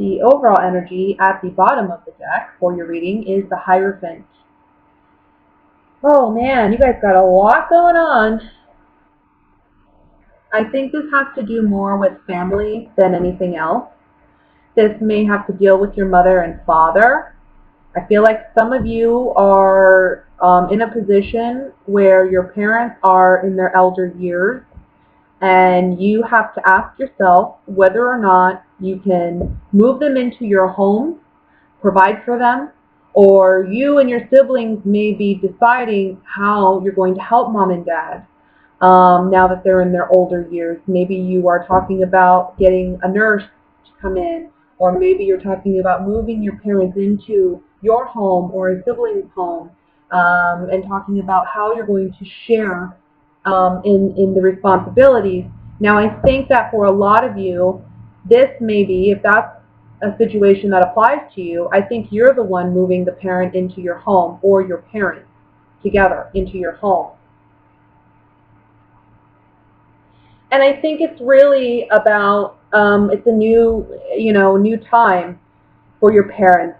the overall energy at the bottom of the deck for your reading is the Hierophant. Oh man, you guys got a lot going on. I think this has to do more with family than anything else. This may have to deal with your mother and father. I feel like some of you are in a position where your parents are in their elder years, and you have to ask yourself whether or not you can move them into your home, provide for them, or you and your siblings may be deciding how you're going to help mom and dad now that they're in their older years. Maybe you are talking about getting a nurse to come in, or maybe you're talking about moving your parents into your home or a sibling's home, and talking about how you're going to share in the responsibilities. Now, I think that for a lot of you, this may be, if that's a situation that applies to you, I think you're the one moving the parent into your home, or your parents together into your home. And I think it's really about, it's a new time for your parents.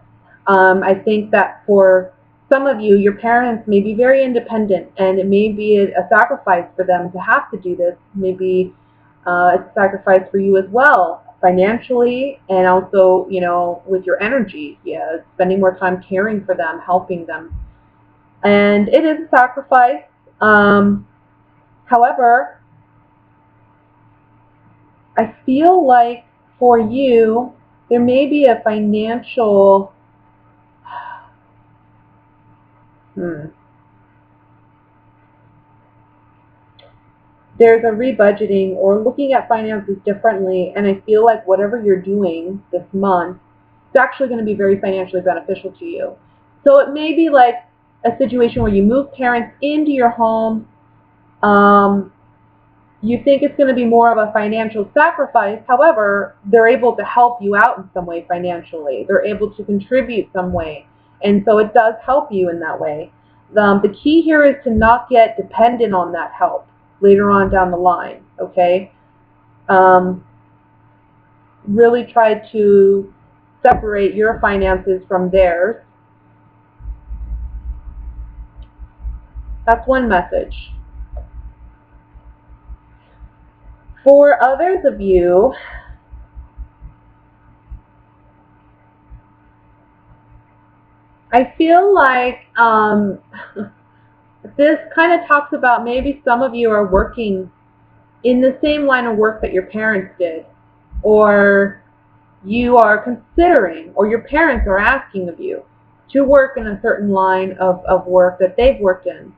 I think that for some of you, your parents may be very independent, and it may be a sacrifice for them to have to do this. Maybe it's a sacrifice for you as well, financially, and also, with your energy. Yeah, spending more time caring for them, helping them. And it is a sacrifice. However, I feel like for you, there may be a financial there's a rebudgeting or looking at finances differently, and I feel like whatever you're doing this month, it's actually going to be very financially beneficial to you. So it may be like a situation where you move parents into your home. You think it's going to be more of a financial sacrifice. However, they're able to help you out in some way financially. They're able to contribute some way. And so it does help you in that way. The key here is to not get dependent on that help later on down the line, okay? Really try to separate your finances from theirs. That's one message. For others of you, I feel like this kind of talks about maybe some of you are working in the same line of work that your parents did, or you are considering, or your parents are asking of you to work in a certain line of work that they've worked in.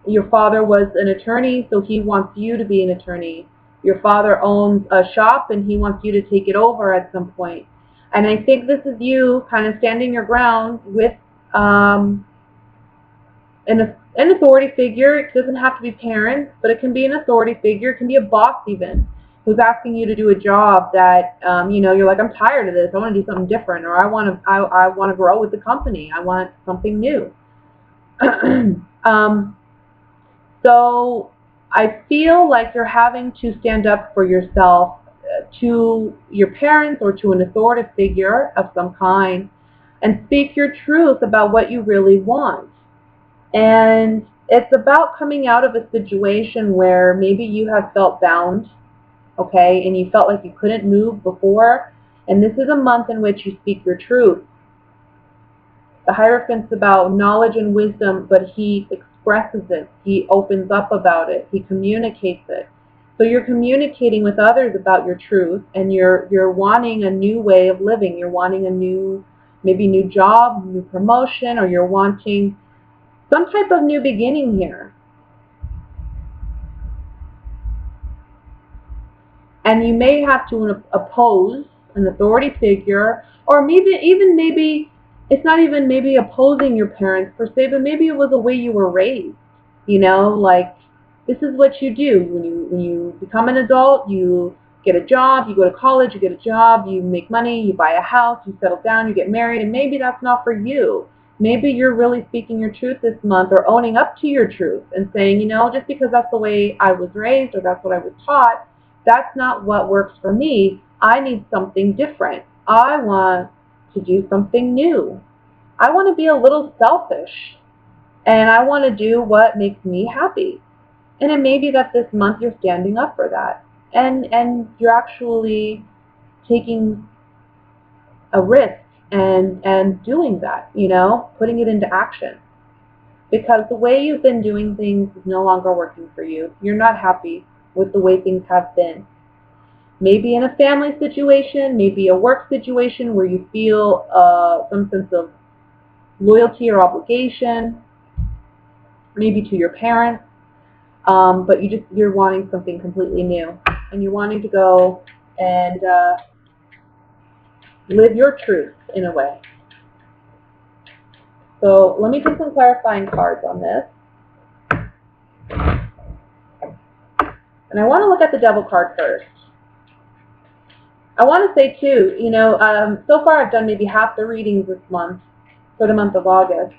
Your father was an attorney, so he wants you to be an attorney. Your father owns a shop, and he wants you to take it over at some point. And I think this is you kind of standing your ground with an authority figure. It doesn't have to be parents, but it can be an authority figure. It can be a boss even, who's asking you to do a job that you're like, I'm tired of this. I want to do something different, or I want to grow with the company. I want something new. So I feel like you're having to stand up for yourself to your parents or to an authoritative figure of some kind, and speak your truth about what you really want. And it's about coming out of a situation where maybe you have felt bound, okay, and you felt like you couldn't move before, and this is a month in which you speak your truth. The Hierophant's about knowledge and wisdom, but he expresses it. He opens up about it. He communicates it. So you're communicating with others about your truth, and you're wanting a new way of living. You're wanting a new job, new promotion, or you're wanting some type of new beginning here. And you may have to oppose an authority figure, or maybe it's not even maybe opposing your parents per se, but maybe it was the way you were raised. Like, this is what you do. When you become an adult, you get a job, you go to college, you get a job, you make money, you buy a house, you settle down, you get married, and maybe that's not for you. Maybe you're really speaking your truth this month, or owning up to your truth and saying, just because that's the way I was raised or that's what I was taught, that's not what works for me. I need something different. I want to do something new. I want to be a little selfish, and I want to do what makes me happy. And it may be that this month you're standing up for that, and you're actually taking a risk and doing that, putting it into action. Because the way you've been doing things is no longer working for you. You're not happy with the way things have been. Maybe in a family situation, maybe a work situation where you feel some sense of loyalty or obligation, maybe to your parents, but you're wanting something completely new, and you're wanting to go and live your truth in a way. So let me do some clarifying cards on this. And I want to look at the Devil card first. I want to say too, so far I've done maybe half the readings this month, for the month of August.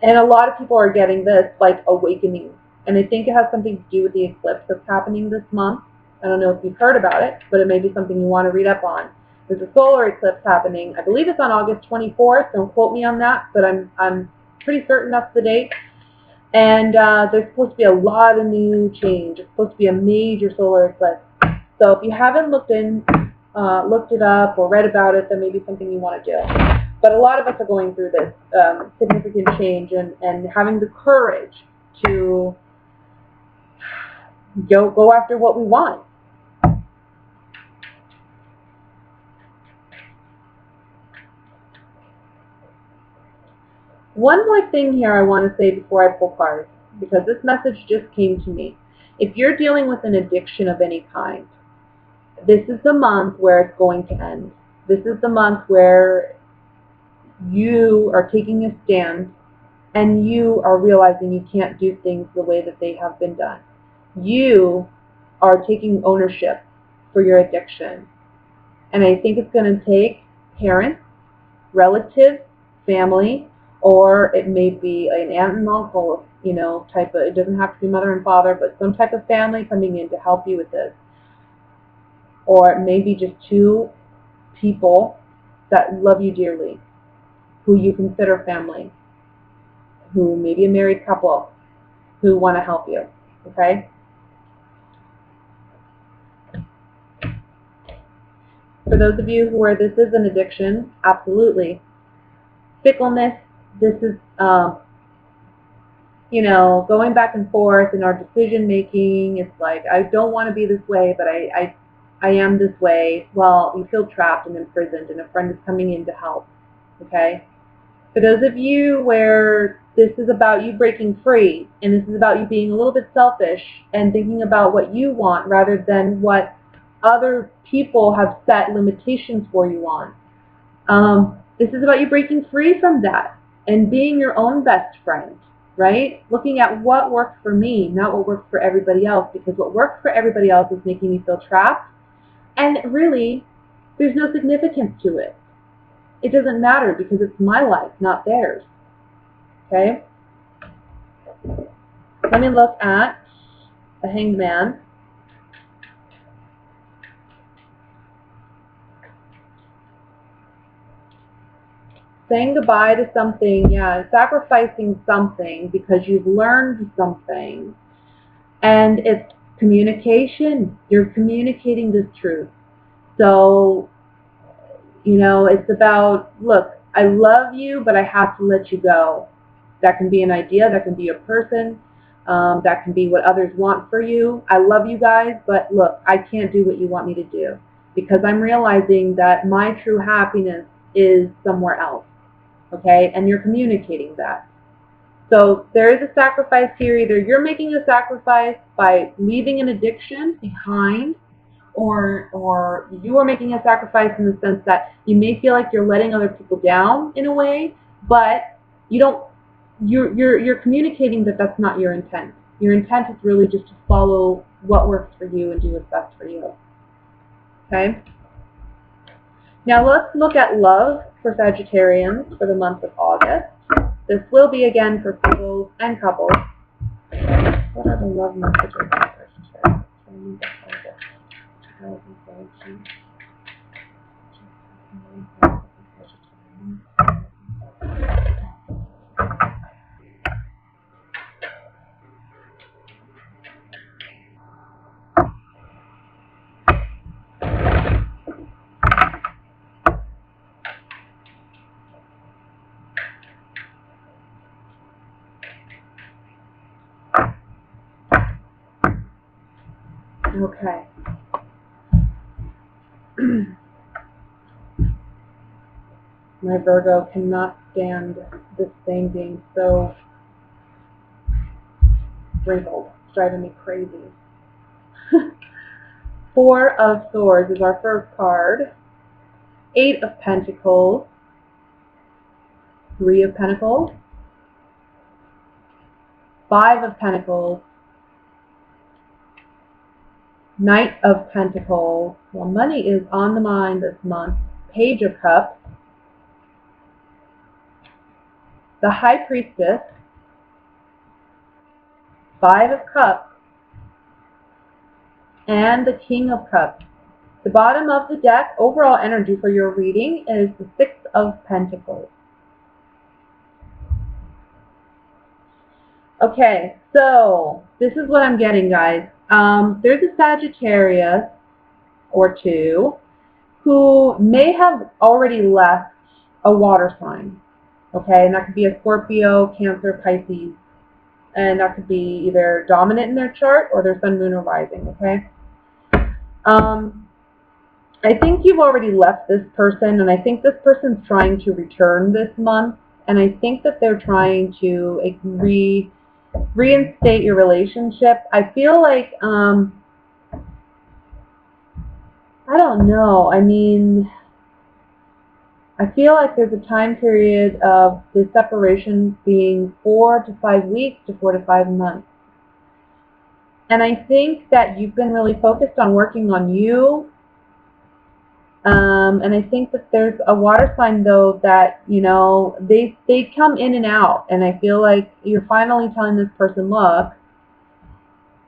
And a lot of people are getting this, like, awakening. And I think it has something to do with the eclipse that's happening this month. I don't know if you've heard about it, but it may be something you want to read up on. There's a solar eclipse happening. I believe it's on August 24th. Don't quote me on that, but I'm pretty certain that's the date. And there's supposed to be a lot of new change. It's supposed to be a major solar eclipse. So if you haven't looked it up or read about it, then maybe something you want to do. But a lot of us are going through this significant change and having the courage to go after what we want. One more thing here I want to say before I pull cards, because this message just came to me. If you're dealing with an addiction of any kind, this is the month where it's going to end. This is the month where you are taking a stand and you are realizing you can't do things the way that they have been done. You are taking ownership for your addiction. And I think it's going to take parents, relatives, family, or it may be an aunt and uncle, type of, it doesn't have to be mother and father, but some type of family coming in to help you with this. Or it may be just two people that love you dearly, who you consider family, who may be a married couple, who want to help you, okay? For those of you where this is an addiction, absolutely. Fickleness, this is, going back and forth in our decision making. It's like, I don't want to be this way, but I am this way. Well, you feel trapped and imprisoned, and a friend is coming in to help, okay? For those of you where this is about you breaking free, and this is about you being a little bit selfish and thinking about what you want rather than what other people have set limitations for you on. This is about you breaking free from that and being your own best friend, right? Looking at what works for me, not what works for everybody else, because what works for everybody else is making me feel trapped, and really, there's no significance to it. It doesn't matter because it's my life, not theirs, okay? Let me look at the Hanged Man. Saying goodbye to something, yeah, sacrificing something because you've learned something. And it's communication. You're communicating this truth. So, it's about, look, I love you, but I have to let you go. That can be an idea, that can be a person, that can be what others want for you. I love you guys, but look, I can't do what you want me to do because I'm realizing that my true happiness is somewhere else. Okay, and you're communicating that. So there is a sacrifice here. Either you're making a sacrifice by leaving an addiction behind, or you are making a sacrifice in the sense that you may feel like you're letting other people down in a way, but you don't. You're communicating that that's not your intent. Your intent is really just to follow what works for you and do what's best for you. Okay. Now let's look at love for Sagittarians for the month of August. This will be again for singles and couples. What are the love messages for Sagittarius? Okay. My Virgo cannot stand this thing being so wrinkled. It's driving me crazy. Four of Swords is our first card. Eight of Pentacles. Three of Pentacles. Five of Pentacles. Knight of Pentacles. Well, money is on the mind this month. Page of Cups. The High Priestess. Five of Cups. And the King of Cups. The bottom of the deck, overall energy for your reading, is the Six of Pentacles. Okay, so this is what I'm getting, guys. There's a Sagittarius or two who may have already left a water sign. Okay, and that could be a Scorpio, Cancer, Pisces. And that could be either dominant in their chart or their sun, moon, or rising, okay? I think you've already left this person, and I think this person's trying to return this month, and I think that they're trying to reinstate your relationship. I feel like, I don't know, I mean, I feel like there's a time period of the separation being 4 to 5 weeks to 4 to 5 months. And I think that you've been really focused on working on you. And I think that there's a water sign, though, that, you know, they come in and out. And I feel like you're finally telling this person, look,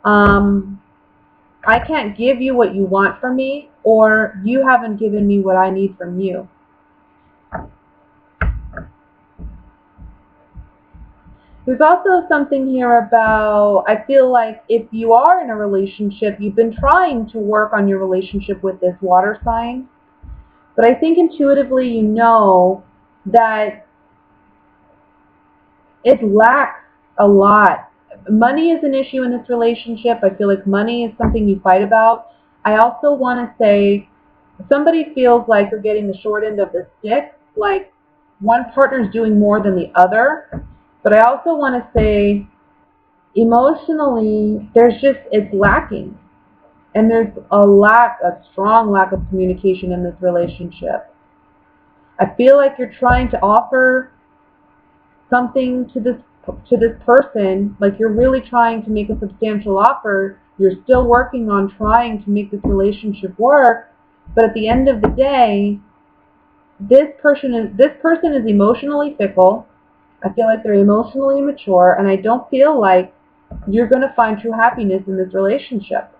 I can't give you what you want from me, or you haven't given me what I need from you. There's also something here about, I feel like if you are in a relationship, you've been trying to work on your relationship with this water sign. But I think intuitively you know that it lacks a lot. Money is an issue in this relationship. I feel like money is something you fight about. I also want to say somebody feels like they're getting the short end of the stick, like one partner is doing more than the other. But I also want to say emotionally, it's lacking. And there's a strong lack of communication in this relationship. I feel like you're trying to offer something to this person, like you're really trying to make a substantial offer. You're still working on trying to make this relationship work, but at the end of the day, this person is emotionally fickle. I feel like they're emotionally immature, and I don't feel like you're going to find true happiness in this relationship.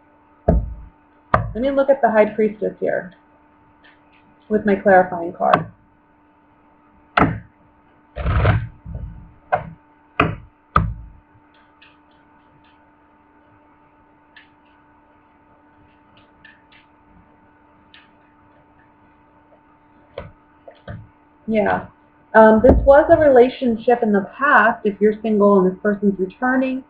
Let me look at the High Priestess here with my clarifying card. Yeah. This was a relationship in the past, if you're single and this person's returning.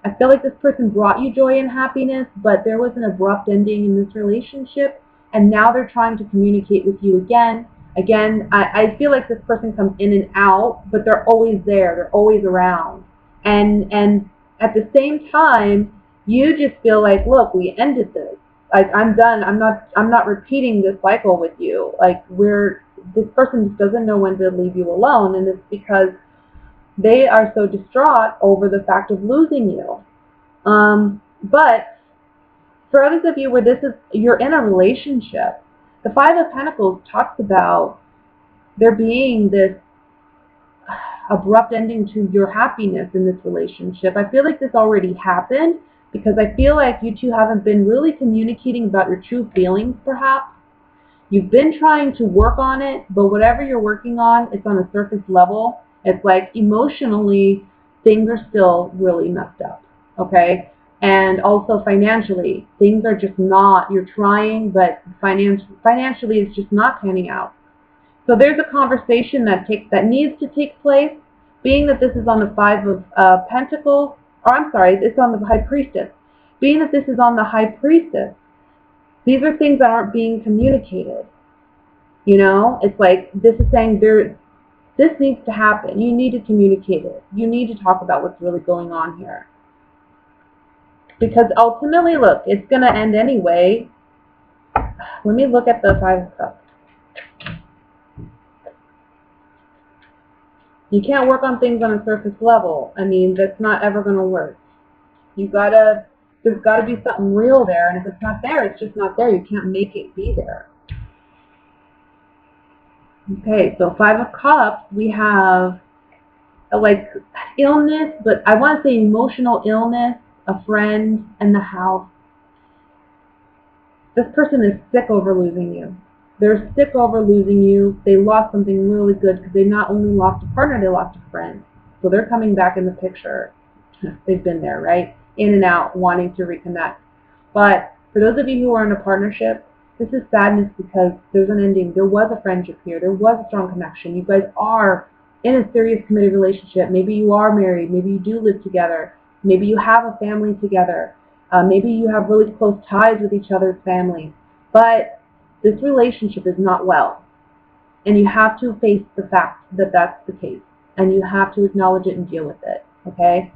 I feel like this person brought you joy and happiness, but there was an abrupt ending in this relationship, and now they're trying to communicate with you again. Again, I feel like this person comes in and out, but they're always there. They're always around. And at the same time, you just feel like, look, we ended this. Like, I'm done. I'm not repeating this cycle with you. Like, this person just doesn't know when to leave you alone, and it's because they are so distraught over the fact of losing you. But for others of you where you're in a relationship, the Five of Pentacles talks about there being this abrupt ending to your happiness in this relationship. I feel like this already happened because I feel like you two haven't been really communicating about your true feelings, perhaps. You've been trying to work on it, but whatever you're working on, it's on a surface level. It's like emotionally, things are still really messed up, okay? And also financially, things are just not, you're trying, but financially it's just not panning out. So there's a conversation that needs to take place, being that this is on the Five of Pentacles, or I'm sorry, it's on the High Priestess. Being that this is on the High Priestess, these are things that aren't being communicated. You know, it's like this is saying this needs to happen. You need to communicate it. You need to talk about what's really going on here. Because ultimately, look, it's going to end anyway. Let me look at the Five of Cups. You can't work on things on a surface level. I mean, that's not ever going to work. There's got to be something real there, and if it's not there, it's just not there. You can't make it be there. Okay, so Five of Cups, we have like illness, but I want to say emotional illness, a friend, and the house. This person is sick over losing you. They're sick over losing you. They lost something really good because they not only lost a partner, they lost a friend. So they're coming back in the picture. They've been there, right? In and out, wanting to reconnect. But for those of you who are in a partnership, this is sadness because there's an ending. There was a friendship here. There was a strong connection. You guys are in a serious committed relationship. Maybe you are married. Maybe you do live together. Maybe you have a family together. Maybe you have really close ties with each other's family. But this relationship is not well. And you have to face the fact that that's the case. And you have to acknowledge it and deal with it. Okay?